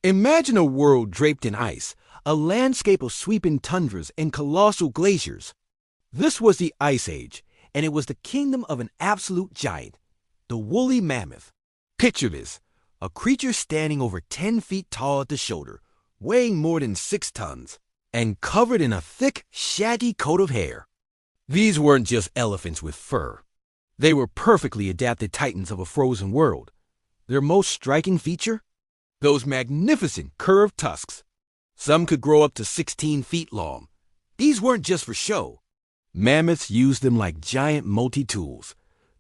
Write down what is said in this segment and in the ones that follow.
Imagine a world draped in ice, a landscape of sweeping tundras and colossal glaciers. This was the Ice Age, and it was the kingdom of an absolute giant, the woolly mammoth. Picture this, a creature standing over 10 feet tall at the shoulder, weighing more than 6 tons, and covered in a thick, shaggy coat of hair. These weren't just elephants with fur. They were perfectly adapted titans of a frozen world. Their most striking feature? Those magnificent curved tusks. Some could grow up to 16 feet long. These weren't just for show. Mammoths used them like giant multi-tools,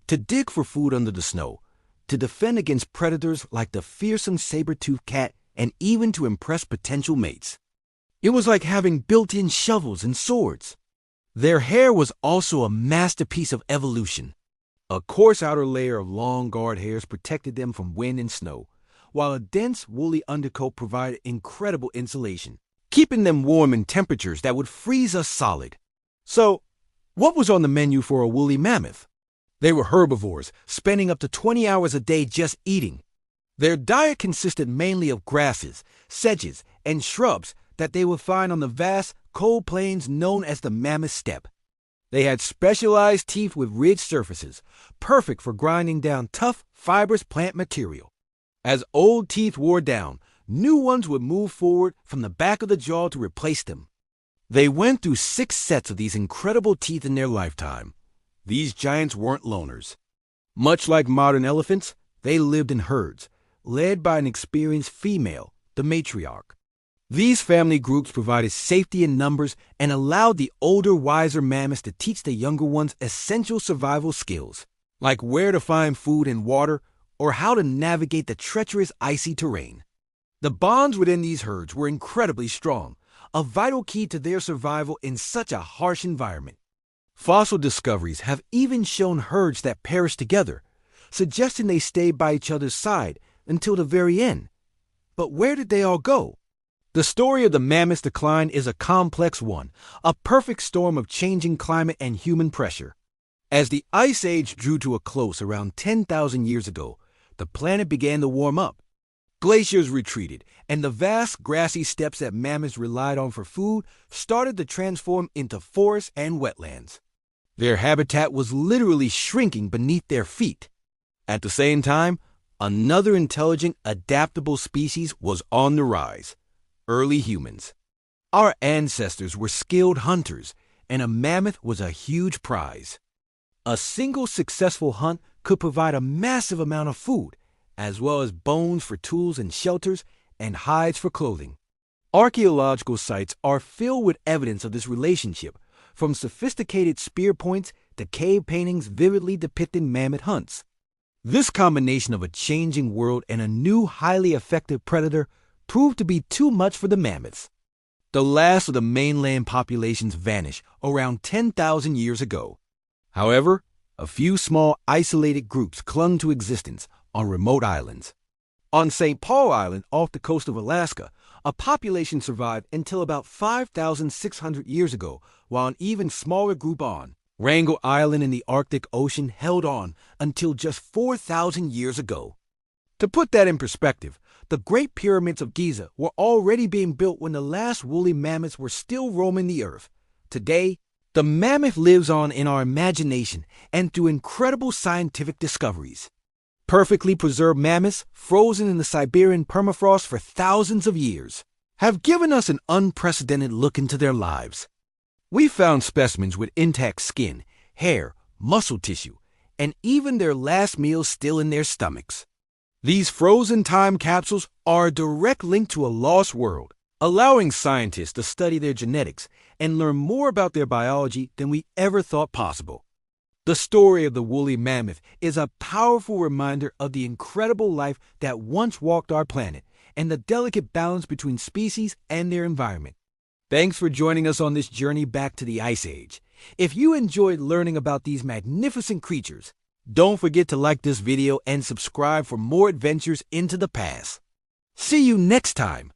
to dig for food under the snow, to defend against predators like the fearsome saber-toothed cat, and even to impress potential mates. It was like having built-in shovels and swords. Their hair was also a masterpiece of evolution. A coarse outer layer of long guard hairs protected them from wind and snow, while a dense, woolly undercoat provided incredible insulation, keeping them warm in temperatures that would freeze us solid. So, what was on the menu for a woolly mammoth? They were herbivores, spending up to 20 hours a day just eating. Their diet consisted mainly of grasses, sedges, and shrubs that they would find on the vast, cold plains known as the Mammoth Steppe. They had specialized teeth with ridged surfaces, perfect for grinding down tough, fibrous plant material. As old teeth wore down, new ones would move forward from the back of the jaw to replace them. They went through 6 sets of these incredible teeth in their lifetime. These giants weren't loners. Much like modern elephants, they lived in herds, led by an experienced female, the matriarch. These family groups provided safety in numbers and allowed the older, wiser mammoths to teach the younger ones essential survival skills, like where to find food and water, or how to navigate the treacherous icy terrain. The bonds within these herds were incredibly strong, a vital key to their survival in such a harsh environment. Fossil discoveries have even shown herds that perished together, suggesting they stayed by each other's side until the very end. But where did they all go? The story of the mammoth's decline is a complex one, a perfect storm of changing climate and human pressure. As the Ice Age drew to a close around 10,000 years ago, the planet began to warm up. Glaciers retreated, and the vast grassy steppes that mammoths relied on for food started to transform into forests and wetlands. Their habitat was literally shrinking beneath their feet. At the same time, another intelligent, adaptable species was on the rise: early humans. Our ancestors were skilled hunters, and a mammoth was a huge prize. A single successful hunt could provide a massive amount of food, as well as bones for tools and shelters, and hides for clothing. Archaeological sites are filled with evidence of this relationship, from sophisticated spear points to cave paintings vividly depicting mammoth hunts. This combination of a changing world and a new, highly effective predator proved to be too much for the mammoths. The last of the mainland populations vanished around 10,000 years ago. However, a few small isolated groups clung to existence on remote islands. On St. Paul Island off the coast of Alaska, a population survived until about 5,600 years ago, while an even smaller group on Wrangel Island in the Arctic Ocean held on until just 4,000 years ago. To put that in perspective, the Great Pyramids of Giza were already being built when the last woolly mammoths were still roaming the earth. Today, the mammoth lives on in our imagination and through incredible scientific discoveries. Perfectly preserved mammoths, frozen in the Siberian permafrost for thousands of years, have given us an unprecedented look into their lives. We found specimens with intact skin, hair, muscle tissue, and even their last meals still in their stomachs. These frozen time capsules are a direct link to a lost world, allowing scientists to study their genetics and learn more about their biology than we ever thought possible. The story of the woolly mammoth is a powerful reminder of the incredible life that once walked our planet and the delicate balance between species and their environment. Thanks for joining us on this journey back to the Ice Age. If you enjoyed learning about these magnificent creatures, don't forget to like this video and subscribe for more adventures into the past. See you next time.